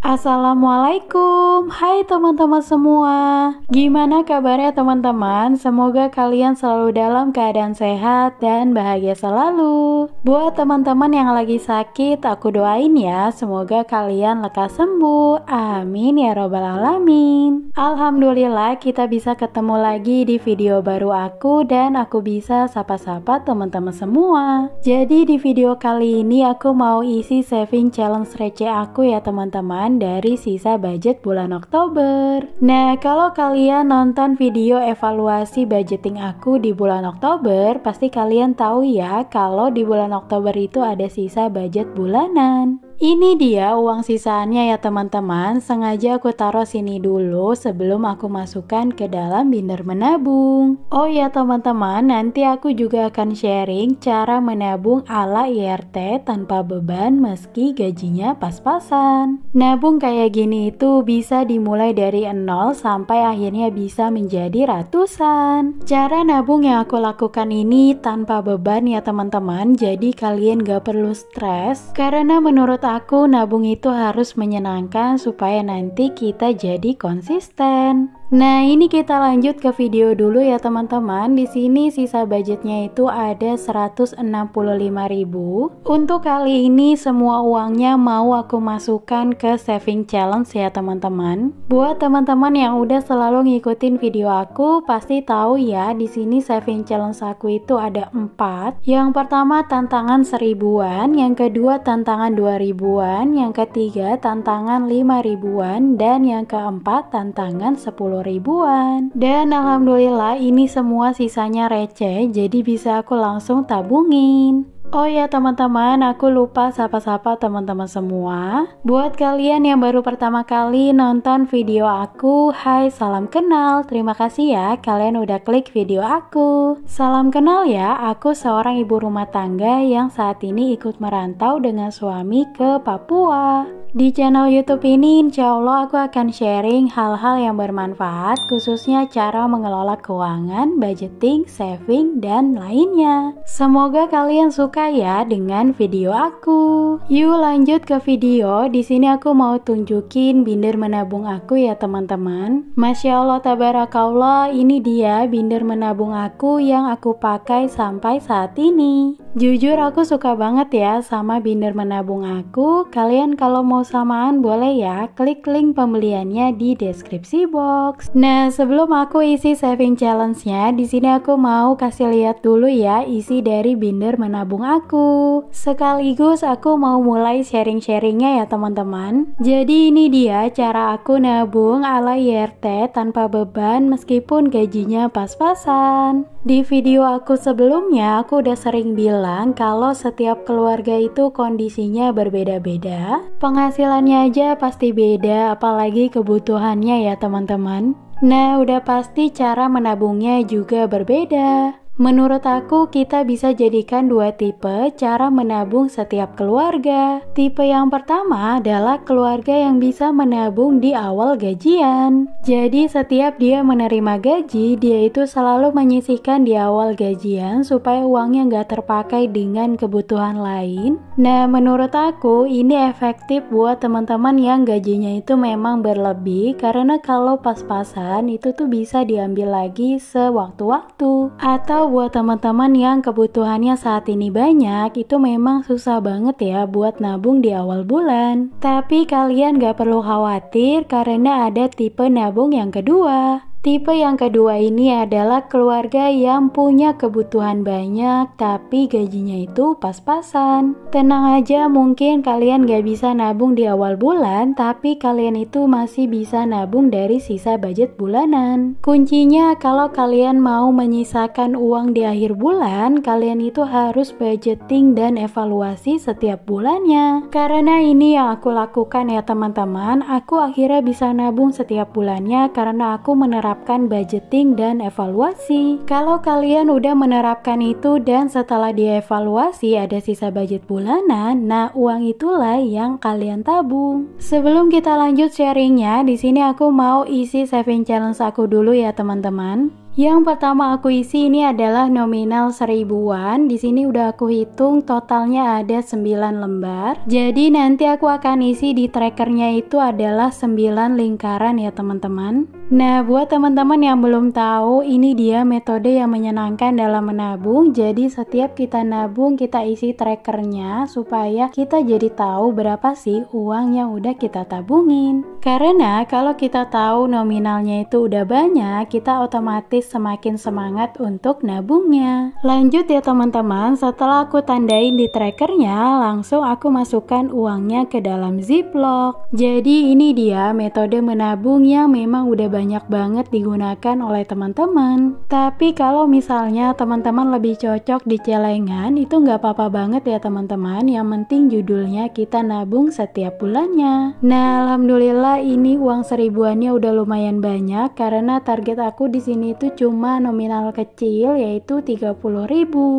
Assalamualaikum, hai teman-teman semua. Gimana kabarnya teman-teman? Semoga kalian selalu dalam keadaan sehat dan bahagia selalu. Buat teman-teman yang lagi sakit, aku doain ya, semoga kalian lekas sembuh. Amin ya robbal alamin. Alhamdulillah kita bisa ketemu lagi di video baru aku dan aku bisa sapa-sapa teman-teman semua. Jadi di video kali ini aku mau isi saving challenge receh aku ya teman-teman, dari sisa budget bulan Oktober. Nah, kalau kalian nonton video evaluasi budgeting aku di bulan Oktober, pasti kalian tahu ya kalau di bulan Oktober itu ada sisa budget bulanan. Ini dia uang sisaannya ya teman-teman. Sengaja aku taruh sini dulu sebelum aku masukkan ke dalam binder menabung. Oh ya teman-teman, nanti aku juga akan sharing cara menabung ala IRT tanpa beban meski gajinya pas-pasan. Nabung kayak gini itu bisa dimulai dari 0 sampai akhirnya bisa menjadi ratusan. Cara nabung yang aku lakukan ini tanpa beban ya teman-teman, jadi kalian gak perlu stres karena menurut aku nabung itu harus menyenangkan supaya nanti kita jadi konsisten. Nah, ini kita lanjut ke video dulu ya teman-teman. Di sini sisa budgetnya itu ada 165.000. Untuk kali ini semua uangnya mau aku masukkan ke saving challenge ya teman-teman. Buat teman-teman yang udah selalu ngikutin video aku pasti tahu ya, di sini saving challenge aku itu ada 4. Yang pertama tantangan 1000-an, yang kedua tantangan 2000-an, yang ketiga tantangan 5000-an, dan yang keempat tantangan 10.000-an. Dan alhamdulillah ini semua sisanya receh, jadi bisa aku langsung tabungin. Oh ya teman-teman, aku lupa sapa-sapa teman-teman semua. Buat kalian yang baru pertama kali nonton video aku, hai salam kenal. Terima kasih ya kalian udah klik video aku. Salam kenal ya, aku seorang ibu rumah tangga yang saat ini ikut merantau dengan suami ke Papua. Di channel YouTube ini insya Allah aku akan sharing hal-hal yang bermanfaat, khususnya cara mengelola keuangan, budgeting, saving, dan lainnya. Semoga kalian suka ya dengan video aku. Yuk lanjut ke video. Di sini aku mau tunjukin binder menabung aku ya teman-teman. Masya Allah tabarakallah, ini dia binder menabung aku yang aku pakai sampai saat ini. Jujur aku suka banget ya sama binder menabung aku. Kalian kalau mau samaan boleh ya klik link pembeliannya di deskripsi box. Nah, sebelum aku isi saving challenge-nya, di sini aku mau kasih lihat dulu ya isi dari binder menabung aku. Sekaligus aku mau mulai sharing-sharingnya ya teman-teman. Jadi ini dia cara aku nabung ala IRT tanpa beban meskipun gajinya pas-pasan. Di video aku sebelumnya aku udah sering bilang kalau setiap keluarga itu kondisinya berbeda-beda. Penghasilannya aja pasti beda, apalagi kebutuhannya ya teman-teman. Nah, udah pasti cara menabungnya juga berbeda. Menurut aku kita bisa jadikan dua tipe cara menabung setiap keluarga. Tipe yang pertama adalah keluarga yang bisa menabung di awal gajian. Jadi setiap dia menerima gaji, dia itu selalu menyisihkan di awal gajian supaya uangnya nggak terpakai dengan kebutuhan lain. Nah, menurut aku ini efektif buat teman-teman yang gajinya itu memang berlebih, karena kalau pas-pasan itu tuh bisa diambil lagi sewaktu-waktu. Atau buat teman-teman yang kebutuhannya saat ini banyak, itu memang susah banget ya buat nabung di awal bulan. Tapi kalian gak perlu khawatir karena ada tipe nabung yang kedua. Tipe yang kedua ini adalah keluarga yang punya kebutuhan banyak tapi gajinya itu pas-pasan. Tenang aja, mungkin kalian gak bisa nabung di awal bulan, tapi kalian itu masih bisa nabung dari sisa budget bulanan. Kuncinya kalau kalian mau menyisakan uang di akhir bulan, kalian itu harus budgeting dan evaluasi setiap bulannya. Karena ini yang aku lakukan ya teman-teman, aku akhirnya bisa nabung setiap bulannya karena aku menerapkan budgeting dan evaluasi. Kalau kalian udah menerapkan itu dan setelah dievaluasi ada sisa budget bulanan, nah uang itulah yang kalian tabung. Sebelum kita lanjut sharingnya, di sini aku mau isi saving challenge aku dulu ya teman-teman. Yang pertama aku isi ini adalah nominal 1000-an. Di sini udah aku hitung totalnya ada 9 lembar. Jadi nanti aku akan isi di trackernya itu adalah 9 lingkaran ya teman-teman. Nah, buat teman-teman yang belum tahu, ini dia metode yang menyenangkan dalam menabung. Jadi setiap kita nabung, kita isi trackernya supaya kita jadi tahu berapa sih uang yang udah kita tabungin. Karena kalau kita tahu nominalnya itu udah banyak, kita otomatis semakin semangat untuk nabungnya. Lanjut ya teman-teman, setelah aku tandain di trackernya, langsung aku masukkan uangnya ke dalam ziplock. Jadi ini dia metode menabung yang memang udah banyak banget digunakan oleh teman-teman. Tapi kalau misalnya teman-teman lebih cocok di celengan, itu nggak apa-apa banget ya teman-teman. Yang penting judulnya kita nabung setiap bulannya. Nah, alhamdulillah ini uang 1000-annya udah lumayan banyak karena target aku di sini itu cuma nominal kecil yaitu 30.000.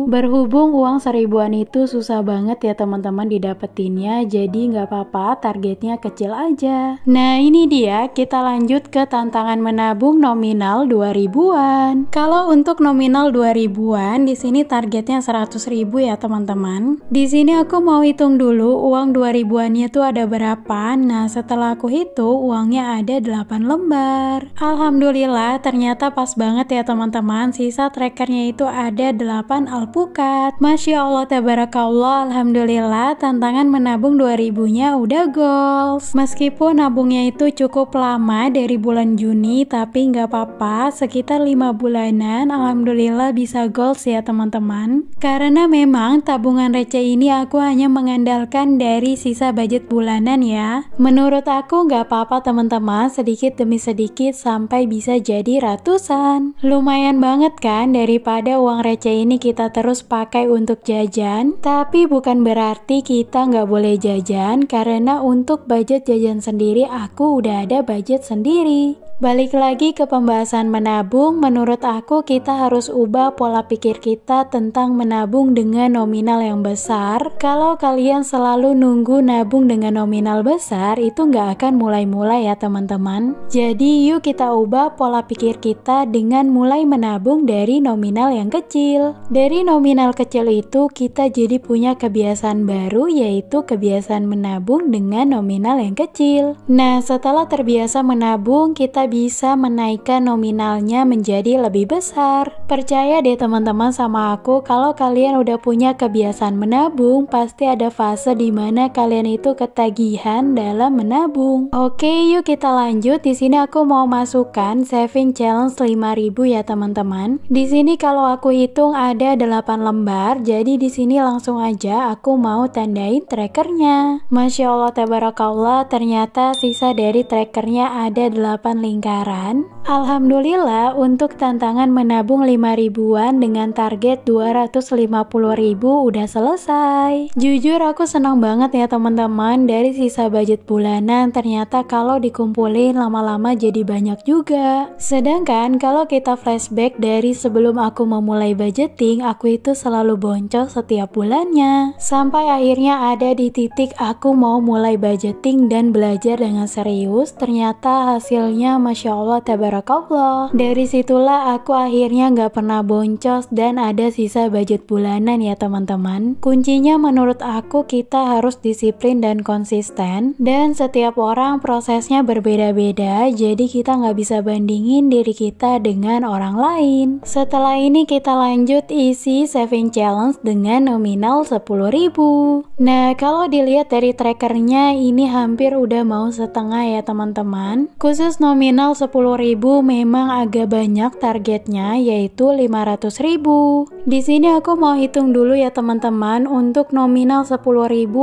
Berhubung uang 1000-an itu susah banget ya teman-teman didapetinnya, jadi nggak apa-apa targetnya kecil aja. Nah, ini dia kita lanjut ke tantangan menabung nominal 2000-an. Kalau untuk nominal 2000-an di sini targetnya 100.000 ya teman-teman. Di sini aku mau hitung dulu uang 2000-annya itu ada berapa. Nah, setelah aku hitung uangnya ada 8 lembar. Alhamdulillah ternyata pas banget ya teman-teman. Sisa trackernya itu ada 8 alpukat. Masya Allah tabarakallah, alhamdulillah tantangan menabung 2000-nya udah goals. Meskipun nabungnya itu cukup lama dari bulan Juni, tapi nggak apa-apa, sekitar 5 bulanan alhamdulillah bisa goals ya teman-teman. Karena memang tabungan receh ini aku hanya mengandalkan dari sisa budget bulanan ya. Menurut aku nggak apa-apa teman-teman, sedikit demi sedikit sampai bisa jadi ratusan. Lumayan banget kan daripada uang receh ini kita terus pakai untuk jajan. Tapi bukan berarti kita nggak boleh jajan, karena untuk budget jajan sendiri aku udah ada budget sendiri. Balik lagi ke pembahasan menabung, menurut aku kita harus ubah pola pikir kita tentang menabung dengan nominal yang besar. Kalau kalian selalu nunggu nabung dengan nominal besar, itu nggak akan mulai-mulai ya teman-teman. Jadi yuk kita ubah pola pikir kita dengan mulai menabung dari nominal yang kecil. Dari nominal kecil itu kita jadi punya kebiasaan baru, yaitu kebiasaan menabung dengan nominal yang kecil. Nah, setelah terbiasa menabung, kita bisa menaikkan nominalnya menjadi lebih besar. Percaya deh teman-teman sama aku, kalau kalian udah punya kebiasaan menabung, pasti ada fase dimana kalian itu ketagihan dalam menabung. Oke, yuk kita lanjut. Di sini aku mau masukkan saving challenge 5.000 ya teman-teman. Di sini kalau aku hitung ada 8 lembar, jadi di sini langsung aja aku mau tandain trackernya. Masya Allah tabarakallah, ternyata sisa dari trackernya ada 8 lingkaran. Alhamdulillah untuk tantangan menabung 5.000-an dengan target 250.000 udah selesai. Jujur aku senang banget ya teman-teman, dari sisa budget bulanan ternyata kalau dikumpulin lama-lama jadi banyak juga. Sedangkan kalau kita flashback dari sebelum aku memulai budgeting, aku itu selalu boncos setiap bulannya. Sampai akhirnya ada di titik aku mau mulai budgeting dan belajar dengan serius, ternyata hasilnya Masya Allah tabarakallah. Dari situlah aku akhirnya nggak pernah boncos dan ada sisa budget bulanan ya teman-teman. Kuncinya menurut aku kita harus disiplin dan konsisten, dan setiap orang prosesnya berbeda-beda, jadi kita nggak bisa bandingin diri kita dengan orang lain. Setelah ini kita lanjut isi saving challenge dengan nominal 10.000. Nah, kalau dilihat dari trackernya ini hampir udah mau setengah ya teman-teman. Khusus nominal 10.000 memang agak banyak targetnya, yaitu 500.000. Di sini aku mau hitung dulu ya teman-teman, untuk nominal 10.000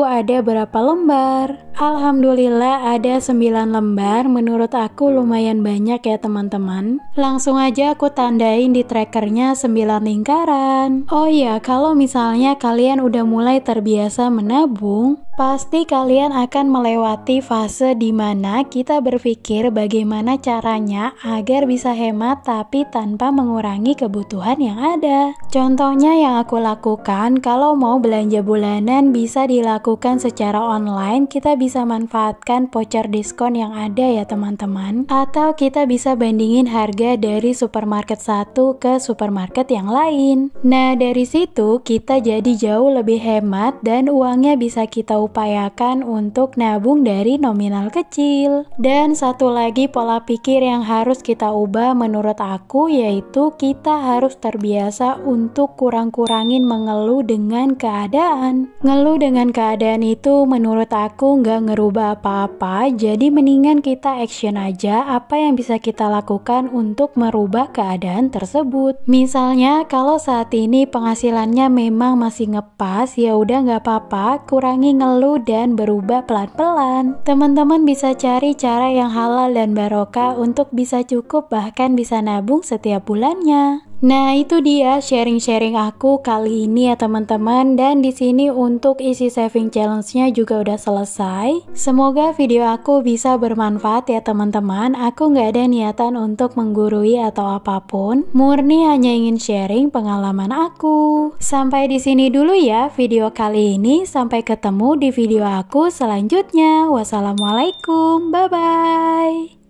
ada berapa lembar. Alhamdulillah ada 9 lembar, menurut aku lumayan banyak ya teman-teman. Langsung aja aku tandain di trackernya 9 lingkaran. Oh iya, kalau misalnya kalian udah mulai terbiasa menabung, Pasti kalian akan melewati fase di mana kita berpikir bagaimana caranya agar bisa hemat tapi tanpa mengurangi kebutuhan yang ada. Contohnya yang aku lakukan, kalau mau belanja bulanan bisa dilakukan secara online, kita bisa manfaatkan voucher diskon yang ada ya teman-teman. Atau kita bisa bandingin harga dari supermarket satu ke supermarket yang lain. Nah, dari situ kita jadi jauh lebih hemat dan uangnya bisa kita upayakan untuk nabung dari nominal kecil. Dan satu lagi pola pikir yang harus kita ubah menurut aku, yaitu kita harus terbiasa untuk kurang-kurangin mengeluh dengan keadaan. Ngeluh dengan keadaan itu menurut aku nggak ngerubah apa-apa, jadi mendingan kita action aja apa yang bisa kita lakukan untuk merubah keadaan tersebut. Misalnya kalau saat ini penghasilannya memang masih ngepas, ya udah nggak apa-apa, kurangi ngeluh dan berubah pelan-pelan. Teman-teman bisa cari cara yang halal dan barokah untuk bisa cukup bahkan bisa nabung setiap bulannya. Nah, itu dia sharing-sharing aku kali ini ya teman-teman, dan di sini untuk isi saving challenge-nya juga udah selesai. Semoga video aku bisa bermanfaat ya teman-teman. Aku nggak ada niatan untuk menggurui atau apapun, murni hanya ingin sharing pengalaman aku. Sampai di sini dulu ya video kali ini, sampai ketemu di video aku selanjutnya. Wassalamualaikum, bye-bye.